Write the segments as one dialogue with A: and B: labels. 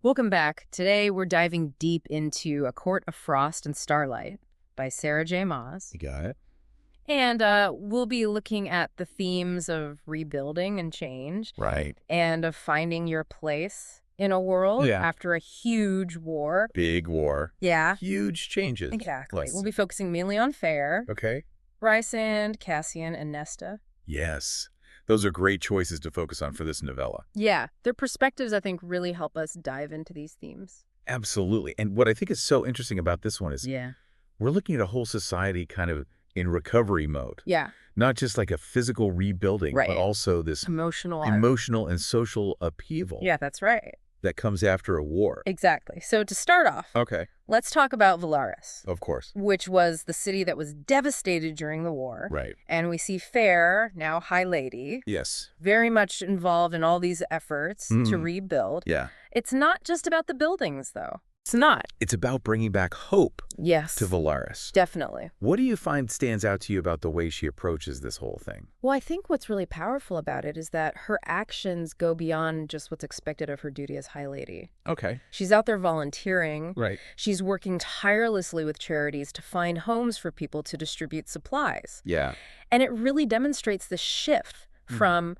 A: Welcome back. Today we're diving deep into A Court of Frost and Starlight by Sarah J. Maas.
B: You got it.
A: And we'll be looking at the themes of rebuilding and change
B: Right.
A: and of finding your place in a world
B: Yeah.
A: after a huge war.
B: Big war.
A: Yeah,
B: Huge changes.
A: exactly. We'll be focusing mainly on Feyre,
B: Okay.
A: Rhysand, Cassian, and Nesta.
B: Yes. Those are great choices to focus on for this novella.
A: Yeah, their perspectives, I think, really help us dive into these themes.
B: Absolutely. And what I think is so interesting about this one is
A: Yeah.
B: we're looking at a whole society kind of in recovery mode.
A: Yeah,
B: Not just like a physical rebuilding,
A: Right.
B: but also this
A: emotional.
B: emotional and social upheaval
A: Yeah, that's right.
B: that comes after a war.
A: Exactly. So to start off,
B: Okay.
A: let's talk about Velaris,
B: Of course.
A: which was the city that was devastated during the war.
B: Right.
A: And we see Feyre, now High Lady,
B: Yes.
A: very much involved in all these efforts to
B: Mhm.
A: rebuild.
B: Yeah.
A: It's not just about the buildings, though. It's not.
B: It's about bringing back hope
A: Yes.
B: to Velaris.
A: Definitely.
B: What do you find stands out to you about the way she approaches this whole thing?
A: Well, I think what's really powerful about it is that her actions go beyond just what's expected of her duty as High Lady.
B: Okay.
A: She's out there volunteering.
B: Right.
A: She's working tirelessly with charities to find homes for people to distribute supplies.
B: Yeah.
A: And it really demonstrates the shift from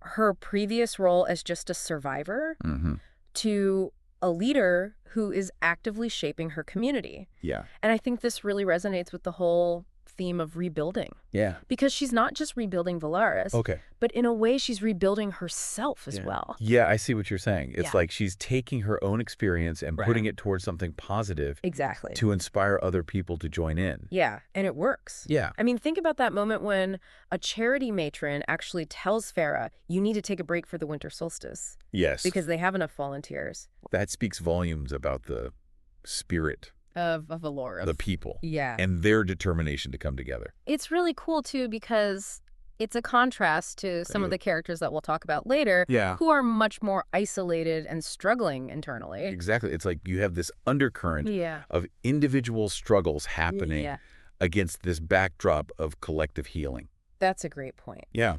A: her previous role as just a survivor
B: Mm-hmm.
A: to a leader who is actively shaping her community.
B: Yeah.
A: And I think this really resonates with the whole theme of rebuilding.
B: Yeah.
A: Because she's not just rebuilding Velaris,
B: Okay.
A: but in a way she's rebuilding herself as well.
B: Yeah, I see what you're saying. It's
A: Yeah.
B: like she's taking her own experience and
A: Right.
B: putting it towards something positive
A: Exactly.
B: to inspire other people to join in.
A: Yeah, and it works.
B: Yeah.
A: I mean, think about that moment when a charity matron actually tells Feyre, you need to take a break for the winter solstice
B: Yes.
A: because they have enough volunteers
B: that speaks volumes about the spirit
A: of Velaris.
B: of the people
A: Yeah.
B: and their determination to come together.
A: It's really cool, too, because it's a contrast to some of the characters that we'll talk about later
B: Yeah.
A: who are much more isolated and struggling internally.
B: Exactly. It's like you have this undercurrent
A: Yeah.
B: of individual struggles happening
A: Yeah.
B: against this backdrop of collective healing.
A: That's a great point.
B: Yeah.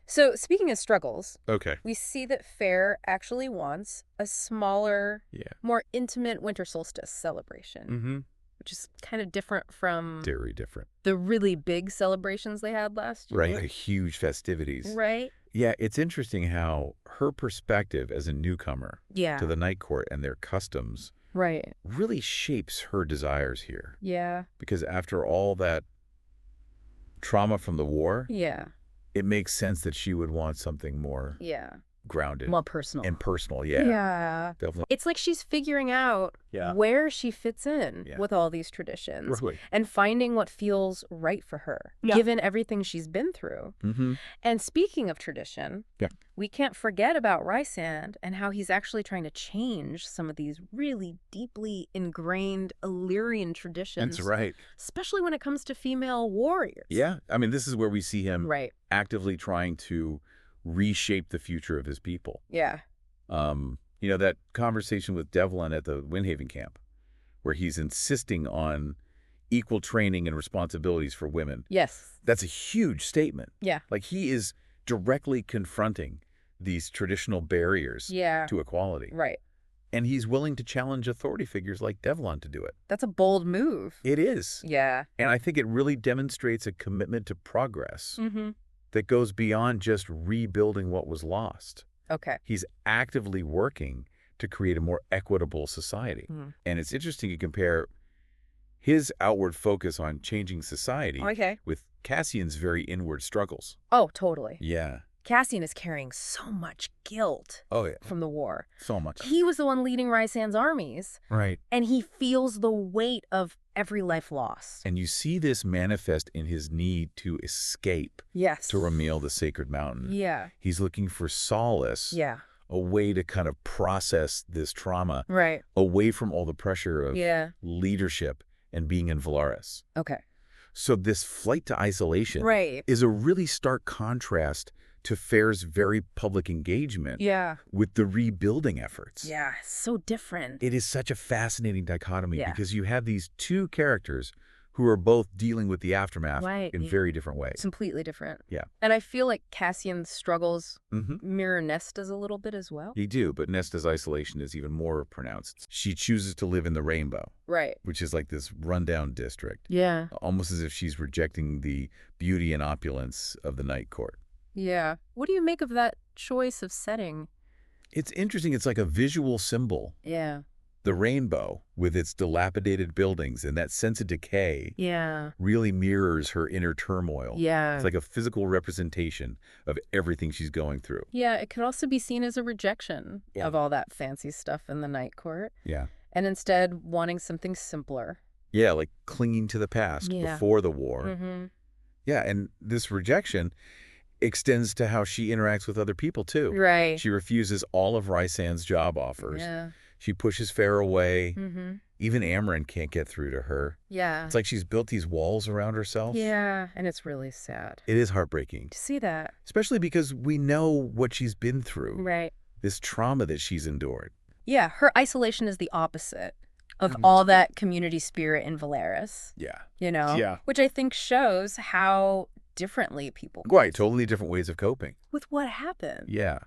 A: So, speaking of struggles,
B: Okay.
A: we see that Feyre actually wants a smaller,
B: Yeah.
A: more intimate winter solstice celebration,
B: Mm-hmm.
A: which is kind of different from
B: Very different.
A: the really big celebrations they had last year.
B: Right. Huge festivities.
A: Right?
B: Yeah, it's interesting how her perspective as a newcomer
A: Yeah.
B: to the Night Court and their customs
A: Right.
B: really shapes her desires here.
A: Yeah.
B: Because after all that trauma from the war,
A: Yeah.
B: it makes sense that she would want something more
A: Yeah.
B: grounded
A: More personal.
B: and personal. Yeah,
A: Yeah.
B: definitely.
A: It's like she's figuring out
B: Yeah.
A: where she fits in
B: Yeah.
A: with all these traditions
B: Right.
A: and finding what feels right for her,
B: Yeah.
A: given everything she's been through.
B: Mm-hmm.
A: And speaking of tradition,
B: Yeah.
A: we can't forget about Rhysand and how he's actually trying to change some of these really deeply ingrained Illyrian traditions.
B: That's right.
A: Especially when it comes to female warriors.
B: Yeah, I mean, this is where we see him
A: Right.
B: actively trying to reshape the future of his people.
A: Yeah.
B: That conversation with Devlin at the Windhaven camp, where he's insisting on equal training and responsibilities for women.
A: Yes.
B: That's a huge statement.
A: Yeah.
B: Like, he is directly confronting these traditional barriers
A: Yeah.
B: to equality.
A: Right.
B: And he's willing to challenge authority figures like Devlin to do it.
A: That's a bold move.
B: It is.
A: Yeah.
B: And I think it really demonstrates a commitment to progress
A: Mm-hmm.
B: that goes beyond just rebuilding what was lost.
A: Okay.
B: He's actively working to create a more equitable society.
A: Mm.
B: And it's interesting to compare his outward focus on changing society
A: Okay.
B: with Cassian's very inward struggles.
A: Oh, totally.
B: Yeah.
A: Cassian is carrying so much guilt
B: Oh, yeah.
A: from the war.
B: So much.
A: He was the one leading Rhysand's armies,
B: Right.
A: and he feels the weight of every life lost.
B: And you see this manifest in his need to escape
A: Yes.
B: to Ramil, the sacred mountain.
A: Yeah.
B: He's looking for solace,
A: Yeah.
B: a way to kind of process this trauma
A: Right.
B: away from all the pressure of
A: Yeah.
B: leadership and being in Velaris.
A: Okay.
B: So this flight to isolation
A: Right.
B: is a really stark contrast to Feyre's very public engagement
A: Yeah.
B: with the rebuilding efforts.
A: Yeah. So different.
B: It is such a fascinating dichotomy
A: Yeah.
B: because you have these two characters who are both dealing with the aftermath
A: Right.
B: in very different ways.
A: Completely different.
B: Yeah.
A: And I feel like Cassian's struggles
B: Mm-hmm.
A: mirror Nesta's a little bit as well.
B: They do, but Nesta's isolation is even more pronounced. She chooses to live in the Rainbow,
A: Right.
B: which is like this rundown district,
A: Yeah.
B: almost as if she's rejecting the beauty and opulence of the Night Court.
A: Yeah. What do you make of that choice of setting?
B: It's interesting. It's like a visual symbol.
A: Yeah.
B: The rainbow, with its dilapidated buildings and that sense of decay,
A: Yeah.
B: really mirrors her inner turmoil.
A: Yeah.
B: It's like a physical representation of everything she's going through.
A: Yeah, it could also be seen as a rejection
B: Yeah.
A: of all that fancy stuff in the Night Court,
B: Yeah.
A: and instead wanting something simpler.
B: Yeah, like clinging to the past before the war.
A: Mm-hmm.
B: Yeah, and this rejection extends to how she interacts with other people, too.
A: Right.
B: She refuses all of Rhysand's job offers.
A: Yeah.
B: She pushes Feyre away.
A: Mm-hmm.
B: Even Amren can't get through to her.
A: Yeah.
B: It's like she's built these walls around herself.
A: Yeah, and it's really sad
B: It is heartbreaking,
A: to see that.
B: especially because we know what she's been through,
A: Right.
B: this trauma that she's endured.
A: Yeah, her isolation is the opposite of all that community spirit in Velaris,
B: Yeah.
A: you know?
B: Yeah.
A: Which I think shows how differently people
B: Right, totally different ways of coping.
A: with what happened.
B: Yeah.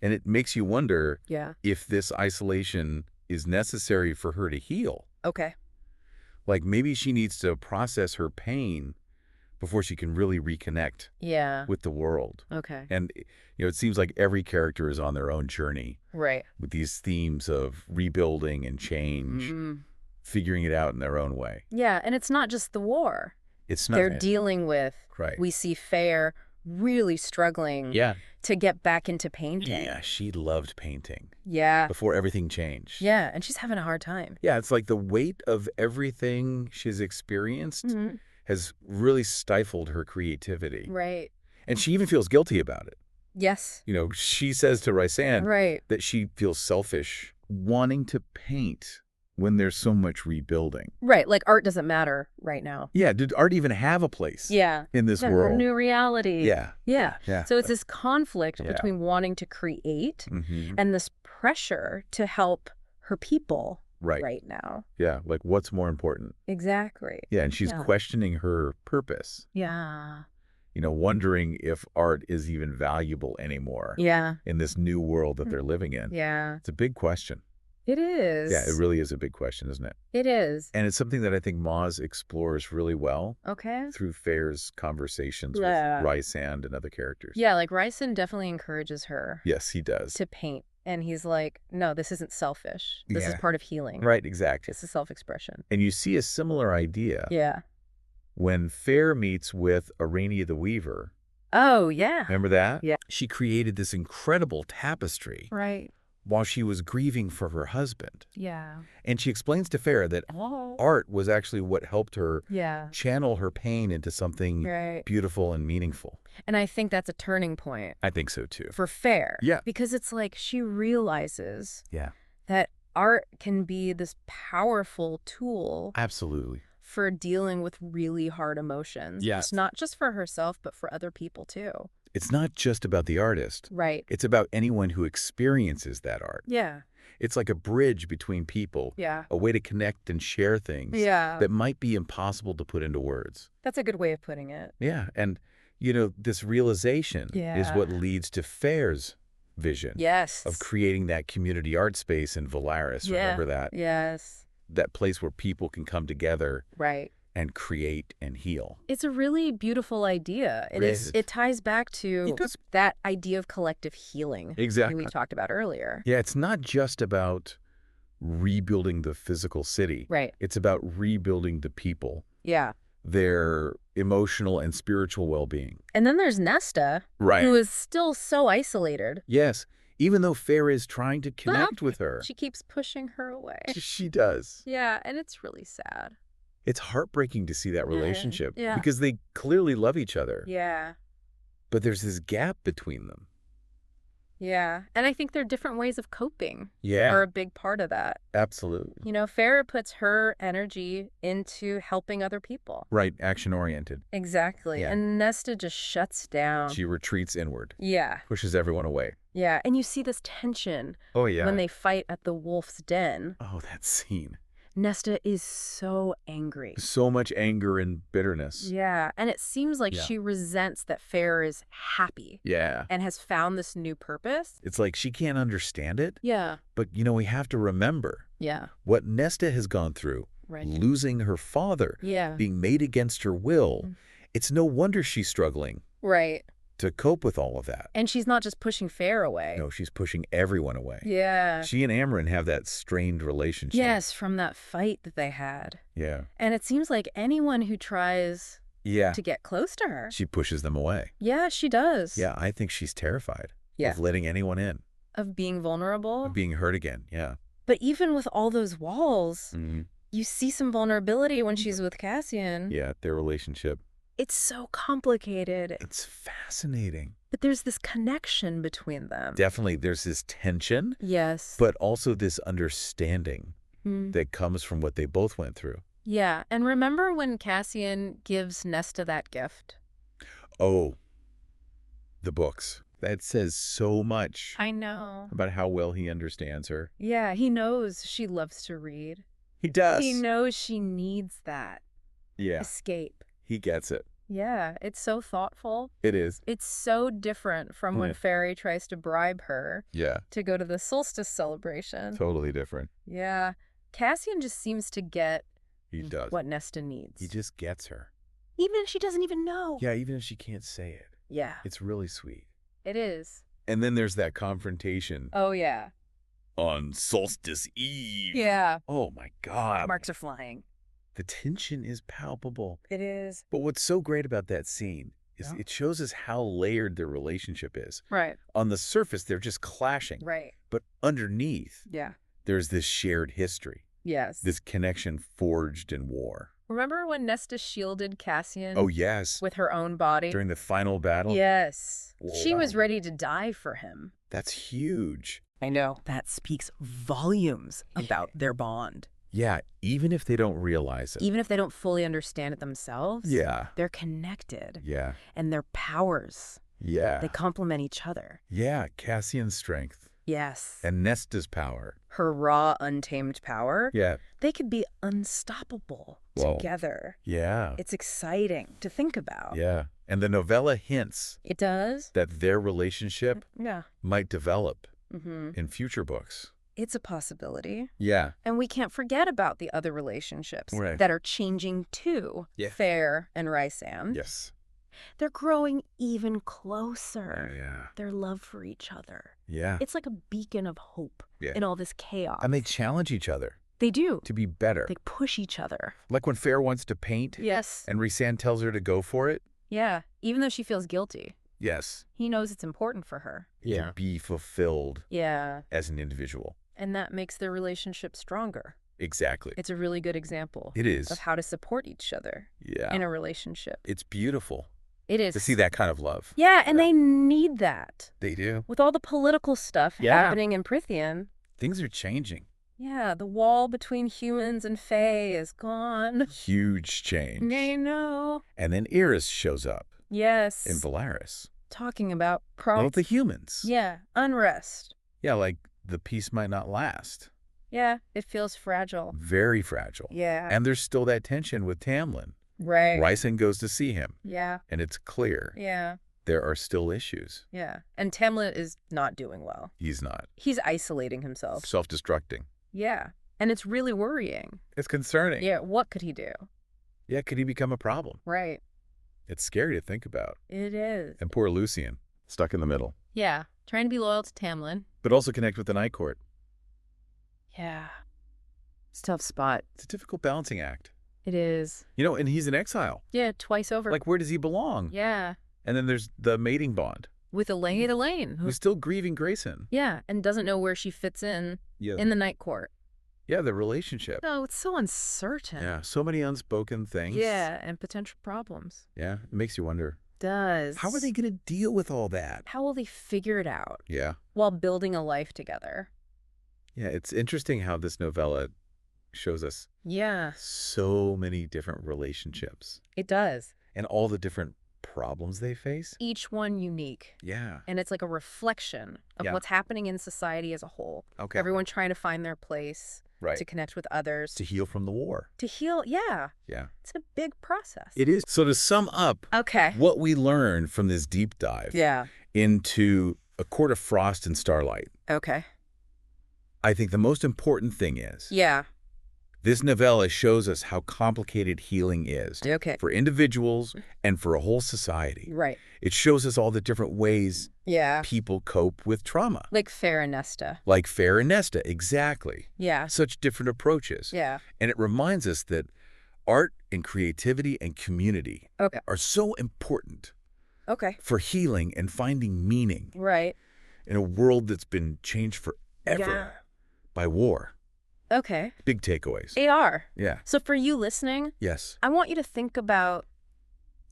B: And it makes you wonder
A: Yeah.
B: if this isolation is necessary for her to heal.
A: Okay.
B: Like maybe she needs to process her pain before she can really reconnect
A: Yeah.
B: with the world.
A: Okay.
B: And, it seems like every character is on their own journey
A: Right.
B: with these themes of rebuilding and change, figuring it out in their own way.
A: Yeah, and it's not just the war.
B: It's not.
A: They're dealing with,
B: Right.
A: we see Feyre really struggling
B: Yeah.
A: to get back into painting.
B: Yeah, she loved painting
A: Yeah.
B: before everything changed.
A: Yeah, and she's having a hard time.
B: Yeah, it's like the weight of everything she's experienced
A: Mm-hmm.
B: has really stifled her creativity.
A: Right.
B: And she even feels guilty about it.
A: Yes.
B: She says to Rhysand
A: Right.
B: that she feels selfish wanting to paint when there's so much rebuilding.
A: Right. Like art doesn't matter right now.
B: Yeah, did art even have a place
A: Yeah.
B: in this
A: Yeah,
B: world?
A: new reality.
B: Yeah.
A: Yeah.
B: Yeah.
A: So it's this conflict
B: Yeah.
A: between wanting to create
B: Mm-hmm.
A: and this pressure to help her people
B: Right.
A: now.
B: Yeah, like what's more important?
A: Exactly.
B: Yeah, and she's
A: Yeah.
B: questioning her purpose,
A: Yeah.
B: wondering if art is even valuable anymore
A: Yeah.
B: in this new world that they're living in.
A: Yeah.
B: It's a big question.
A: It is.
B: Yeah, it really is a big question, isn't it?
A: It is.
B: And it's something that I think Maas explores really well
A: Okay.
B: through Feyre's conversations
A: Yeah.
B: with Rhysand and other characters.
A: Yeah, like Rhysand definitely encourages her
B: Yes, he does.
A: to paint. And he's like, no, this isn't selfish. This is
B: Yeah.
A: part of healing.
B: Right, exactly.
A: This is self-expression.
B: And you see a similar idea
A: Yeah.
B: when Feyre meets with Arania the Weaver.
A: Oh, yeah.
B: Remember that?
A: Yeah.
B: She created this incredible tapestry
A: Right.
B: while she was grieving for her husband.
A: Yeah.
B: And she explains to Feyre that art was actually what helped her
A: Yeah.
B: channel her pain into something
A: Right.
B: beautiful and meaningful.
A: And I think that's a turning point
B: I think so, too.
A: for Feyre.
B: Yeah.
A: Because it's like she realizes
B: Yeah,
A: that art can be this powerful tool
B: absolutely.
A: for dealing with really hard emotions.
B: Yes.
A: It's not just for herself, but for other people too.
B: It's not just about the artist.
A: Right.
B: It's about anyone who experiences that art.
A: Yeah.
B: It's like a bridge between people,
A: Yeah.
B: a way to connect and share things
A: Yeah.
B: that might be impossible to put into words.
A: That's a good way of putting it.
B: Yeah, and, this realization is
A: Yeah.
B: what leads to Feyre's vision
A: Yes.
B: of creating that community art space in Velaris.
A: Yeah.
B: Remember that?
A: Yes.
B: That place where people can come together
A: Right.
B: and create and heal.
A: It's a really beautiful idea. It is.
B: Yes.
A: It ties back to
B: It does.
A: that idea of collective healing
B: Exactly.
A: we talked about earlier.
B: Yeah, it's not just about rebuilding the physical city.
A: Right.
B: It's about rebuilding the people,
A: Yeah.
B: their emotional and spiritual well-being.
A: And then there's Nesta,
B: Right.
A: who is still so isolated.
B: Yes, even though Feyre is trying to connect with her.
A: She keeps pushing her away.
B: She does.
A: Yeah, and it's really sad.
B: It's heartbreaking to see that relationship
A: Yeah.
B: because they clearly love each other,
A: Yeah.
B: but there's this gap between them.
A: Yeah. And I think there are different ways of coping
B: Yeah,
A: are a big part of that.
B: absolutely.
A: Feyre puts her energy into helping other people.
B: Right, action-oriented.
A: Exactly.
B: Yeah.
A: And Nesta just shuts down.
B: She retreats inward,
A: Yeah.
B: pushes everyone away.
A: Yeah. And you see this tension
B: Oh, yeah.
A: when they fight at the wolf's den.
B: Oh, that scene.
A: Nesta is so angry.
B: So much anger and bitterness.
A: Yeah, and it seems like
B: Yeah.
A: she resents that Feyre is happy
B: Yeah.
A: and has found this new purpose.
B: It's like she can't understand it,
A: Yeah.
B: but, we have to remember
A: Yeah.
B: what Nesta has gone through,
A: Right.
B: losing her father,
A: Yeah.
B: being made against her will.
A: Mm.
B: It's no wonder she's struggling
A: Right.
B: to cope with all of that.
A: And she's not just pushing Feyre away.
B: No, she's pushing everyone away.
A: Yeah.
B: She and Amryn have that strained relationship.
A: Yes, from that fight that they had.
B: Yeah.
A: And it seems like anyone who tries
B: Yeah.
A: to get close to her.
B: She pushes them away.
A: Yeah, she does.
B: Yeah, I think she's terrified
A: Yeah.
B: of letting anyone in,
A: Of being vulnerable.
B: of being hurt again. Yeah.
A: But even with all those walls,
B: Mhm.
A: you see some vulnerability when she's with Cassian.
B: Yeah, their relationship.
A: It's so complicated.
B: It's fascinating.
A: But there's this connection between them.
B: Definitely, there's this tension,
A: Yes.
B: but also this understanding
A: Mm.
B: that comes from what they both went through.
A: Yeah. And remember when Cassian gives Nesta that gift?
B: Oh, the books. That says so much
A: I know.
B: about how well he understands her.
A: Yeah, he knows she loves to read.
B: He does.
A: He knows she needs that
B: Yeah,
A: escape.
B: he gets it.
A: Yeah, it's so thoughtful.
B: It is.
A: It's so different from when
B: Yeah.
A: Fairy tries to bribe her
B: Yeah,
A: to go to the Solstice celebration.
B: totally different.
A: Yeah. Cassian just seems to get
B: He does.
A: what Nesta needs.
B: He just gets her.
A: Even if she doesn't even know.
B: Yeah, even if she can't say it.
A: Yeah,
B: It's really sweet.
A: it is.
B: And then there's that confrontation
A: Oh, yeah.
B: on Solstice Eve.
A: Yeah.
B: Oh my God.
A: Marks are flying.
B: The tension is palpable.
A: It is.
B: But what's so great about that scene is
A: Yeah.
B: it shows us how layered their relationship is.
A: Right.
B: On the surface, they're just clashing.
A: Right.
B: But underneath,
A: Yeah.
B: there's this shared history,
A: Yes.
B: this connection forged in war.
A: Remember when Nesta shielded Cassian
B: Oh, yes.
A: with her own body?
B: During the final battle?
A: Yes. She was
B: Wow.
A: ready to die for him.
B: That's huge.
A: I know.
C: That speaks volumes about their bond.
B: Yeah, even if they don't realize it.
A: Even if they don't fully understand it themselves,
B: Yeah.
A: they're connected.
B: Yeah.
A: And their powers,
B: Yeah.
A: they complement each other.
B: Yeah, Cassian's strength
A: Yes.
B: and Nesta's power.
A: Her raw, untamed power,
B: Yeah.
A: they could be unstoppable
B: Whoa.
A: together.
B: Yeah.
A: It's exciting to think about.
B: Yeah. And the novella hints
A: It does?
B: that their relationship
A: Yeah.
B: might develop
A: Mm-hmm.
B: in future books.
A: It's a possibility.
B: Yeah.
A: And we can't forget about the other relationships
B: Right.
A: that are changing too.
B: Yeah.
A: Feyre and Rhysand.
B: Yes.
A: They're growing even closer.
B: Yeah.
A: Their love for each other.
B: Yeah.
A: It's like a beacon of hope
B: Yeah.
A: in all this chaos.
B: And they challenge each other
A: They do.
B: to be better.
A: They push each other.
B: Like when Feyre wants to paint
A: Yes.
B: and Rhysand tells her to go for it.
A: Yeah. Even though she feels guilty,
B: Yes.
A: he knows it's important for her.
B: To be fulfilled
A: Yeah.
B: as an individual.
A: And that makes their relationship stronger.
B: Exactly.
A: It's a really good example
B: It is.
A: of how to support each other
B: Yeah.
A: in a relationship.
B: It's beautiful
A: It is.
B: to see that kind of love.
A: Yeah, and they need that.
B: They do.
A: With all the political stuff
B: Yeah.
A: happening in Prythian.
B: Things are changing.
A: Yeah, the wall between humans and Fae is gone.
B: Huge change.
A: I know.
B: And then Iris shows up
A: Yes.
B: in Velaris.
A: Talking about
B: Well, the humans.
A: Yeah, unrest.
B: Yeah, like the peace might not last.
A: Yeah, it feels fragile.
B: Very fragile.
A: Yeah.
B: And there's still that tension with Tamlin.
A: Right.
B: Rhysand goes to see him,
A: Yeah.
B: and it's clear
A: Yeah.
B: there are still issues.
A: Yeah. And Tamlin is not doing well.
B: He's not.
A: He's isolating himself.
B: Self-destructing.
A: Yeah. And it's really worrying.
B: It's concerning.
A: Yeah, what could he do?
B: Yeah, could he become a problem?
A: Right.
B: It's scary to think about.
A: It is.
B: And poor Lucian, stuck in the middle.
A: Yeah. Trying to be loyal to Tamlin.
B: But also connect with the Night Court.
A: Yeah. It's a tough spot.
B: It's a difficult balancing act.
A: It is.
B: And he's in exile.
A: Yeah, twice over.
B: Like, where does he belong?
A: Yeah.
B: And then there's the mating bond,
A: With Elaine,
B: who's still grieving Grayson.
A: yeah, and doesn't know where she fits in
B: Yeah.
A: the Night Court.
B: Yeah, the relationship.
A: No, it's so uncertain.
B: Yeah, so many unspoken things.
A: Yeah, and potential problems.
B: Yeah, it makes you wonder,
A: Does.
B: how are they going to deal with all that?
A: How will they figure it out
B: Yeah.
A: while building a life together?
B: Yeah, it's interesting how this novella shows us
A: Yeah,
B: so many different relationships
A: it does.
B: and all the different problems they face.
A: Each one unique.
B: Yeah.
A: And it's like a reflection of
B: Yeah.
A: what's happening in society as a whole.
B: Okay.
A: Everyone trying to find their place
B: Right.
A: to connect with others,
B: To heal from the war.
A: to heal. Yeah,
B: Yeah.
A: it's a big process.
B: It is. So to sum up
A: Okay.
B: what we learned from this deep dive
A: Yeah.
B: into A Court of Frost and Starlight,
A: Okay.
B: I think the most important thing is
A: Yeah.
B: this novella shows us how complicated healing is
A: Okay.
B: for individuals and for a whole society.
A: Right.
B: It shows us all the different ways
A: Yeah.
B: people cope with trauma.
A: Like Feyre and Rhysand.
B: Like Feyre and Rhysand, exactly.
A: Yeah.
B: Such different approaches.
A: Yeah.
B: And it reminds us that art and creativity and community
A: Okay.
B: are so important
A: Okay.
B: for healing and finding meaning
A: Right.
B: in a world that's been changed forever
A: Yeah.
B: by war.
A: Okay.
B: Big takeaways.
A: AR.
B: Yeah.
A: So for you listening,
B: Yes.
A: I want you to think about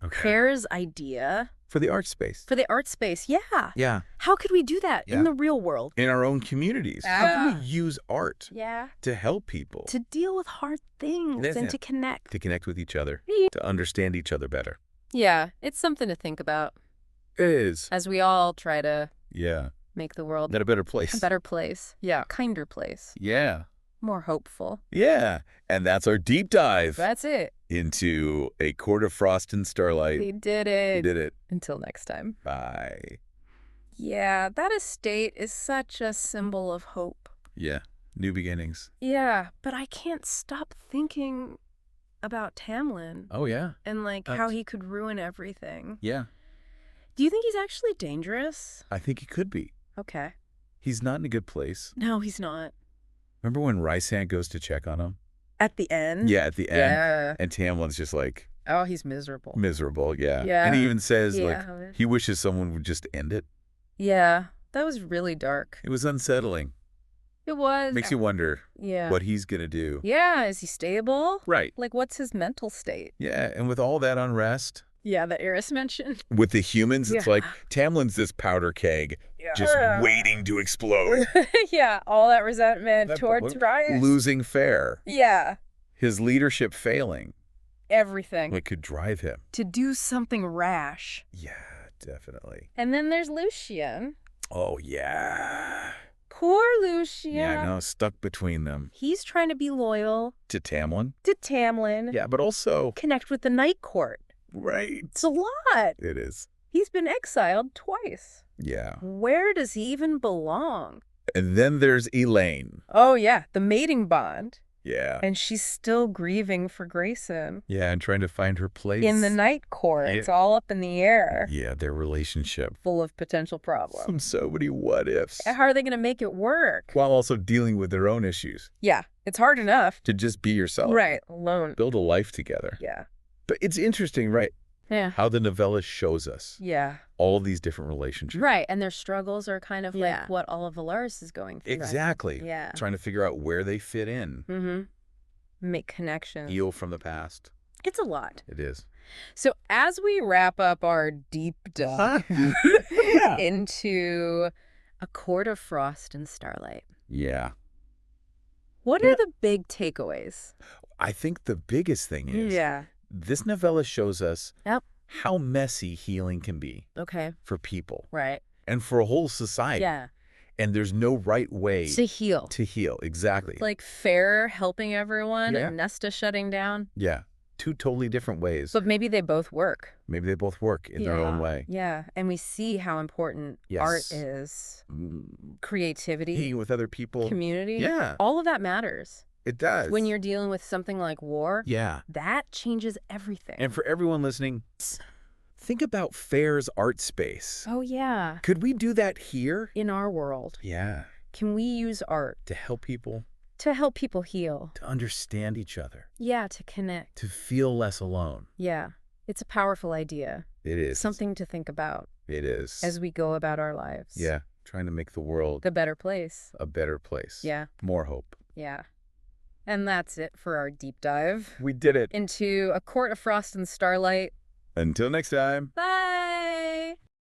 B: Okay.
A: Feyre's idea
B: For the art space.
A: for the art space. Yeah.
B: Yeah.
A: How could we do that
B: Yeah.
A: in the real world?
B: In our own communities. How can we use art
A: Yeah.
B: to help people?
A: To deal with hard things
B: That's
A: and
B: it.
A: to connect.
B: To connect with each other. To understand each other better.
A: Yeah. It's something to think about
B: It is.
A: as we all try to
B: Yeah.
A: make the world
B: Not a better place.
A: a better place. Yeah. Kinder place.
B: Yeah.
A: More hopeful.
B: Yeah. And that's our deep dive
A: That's it.
B: into A Court of Frost and Starlight.
A: We did
B: We
A: it.
B: did it.
A: Until next time.
B: Bye.
A: Yeah, that estate is such a symbol of hope.
B: Yeah. New beginnings.
A: Yeah, but I can't stop thinking about Tamlin
B: Oh, yeah.
A: and like how
B: That's-
A: he could ruin everything.
B: Yeah.
A: Do you think he's actually dangerous?
B: I think he could be.
A: Okay.
B: He's not in a good place.
A: No, he's not.
B: Remember when Rhysand goes to check on him?
A: At the end?
B: Yeah, at the end.
A: Yeah.
B: And Tamlin's just like
A: Oh, he's miserable.
B: miserable. Yeah.
A: Yeah.
B: And he even says
A: Yeah.
B: like he wishes someone would just end it.
A: Yeah, that was really dark.
B: It was unsettling.
A: It was.
B: Makes you wonder
A: Yeah.
B: what he's going to do.
A: Yeah, is he stable?
B: Right.
A: Like, what's his mental state?
B: Yeah. And with all that unrest
A: Yeah, that Eris mentioned.
B: with the humans, it's
A: Yeah.
B: like Tamlin's this powder keg just waiting to explode.
A: Yeah, all that resentment
B: That
A: towards Riot.
B: Losing Feyre.
A: Yeah,
B: His leadership failing.
A: everything.
B: What could drive him?
A: To do something rash.
B: Yeah, definitely.
A: And then there's Lucien.
B: Oh, yeah.
A: Poor Lucien.
B: Yeah, I know. Stuck between them.
A: He's trying to be loyal
B: To Tamlin.
A: to Tamlin.
B: Yeah, but also.
A: Connect with the Night Court.
B: Right.
A: It's a lot.
B: It is.
A: He's been exiled twice.
B: Yeah.
A: Where does he even belong?
B: And then there's Elaine.
A: Oh, yeah, the mating bond.
B: Yeah.
A: And she's still grieving for Grayson.
B: Yeah, and trying to find her place.
A: In the Night Court.
B: Yeah.
A: It's all up in the air.
B: Yeah, their relationship.
A: Full of potential problems.
B: So many what ifs.
A: How are they going to make it work?
B: While also dealing with their own issues.
A: Yeah, it's hard enough.
B: To just be yourself.
A: Right, alone.
B: Build a life together.
A: Yeah.
B: But it's interesting, right?
A: Yeah.
B: How the novella shows us
A: Yeah.
B: all these different relationships.
A: Right, and their struggles are kind of
C: Yeah.
A: like what all of Velaris is going through.
B: Exactly.
A: Yeah.
B: Trying to figure out where they fit in.
A: Mm-hmm. Make connections.
B: Heal from the past.
A: It's a lot.
B: It is.
A: So as we wrap up our deep dive
B: Yeah.
A: into A Court of Frost and Starlight,
B: Yeah.
A: what are the big takeaways?
B: I think the biggest thing is this novella shows us
A: Yep.
B: how messy healing can be
A: Okay.
B: for people
A: Right.
B: and for a whole society.
A: Yeah.
B: And there's no right way
A: To heal.
B: to heal. Exactly.
A: Like Feyre helping everyone
B: Yeah.
A: and Nesta shutting down.
B: Yeah. Two totally different ways.
A: But maybe they both work.
B: Maybe they both work in their own way.
A: Yeah. And we see how important art
B: Yes.
A: is.
B: Mm,
A: Creativity,
B: Being with other people.
A: community.
B: Yeah.
A: All of that matters.
B: It does.
A: When you're dealing with something like war,
B: Yeah.
A: that changes everything.
B: And for everyone listening, think about Feyre's art space.
A: Oh, yeah.
B: Could we do that here?
A: In our world,
B: Yeah.
A: can we use art
B: To help people
A: to help people heal?
B: to understand each other,
A: Yeah, to connect.
B: to feel less alone.
A: Yeah. It's a powerful idea.
B: It is.
A: Something to think about
B: It is.
A: as we go about our lives.
B: Yeah. Trying to make the world
A: A better place.
B: a better place.
A: Yeah.
B: More hope.
A: Yeah. And that's it for our deep dive
B: We did it.
A: into A Court of Frost and Starlight.
B: Until next time.
A: Bye!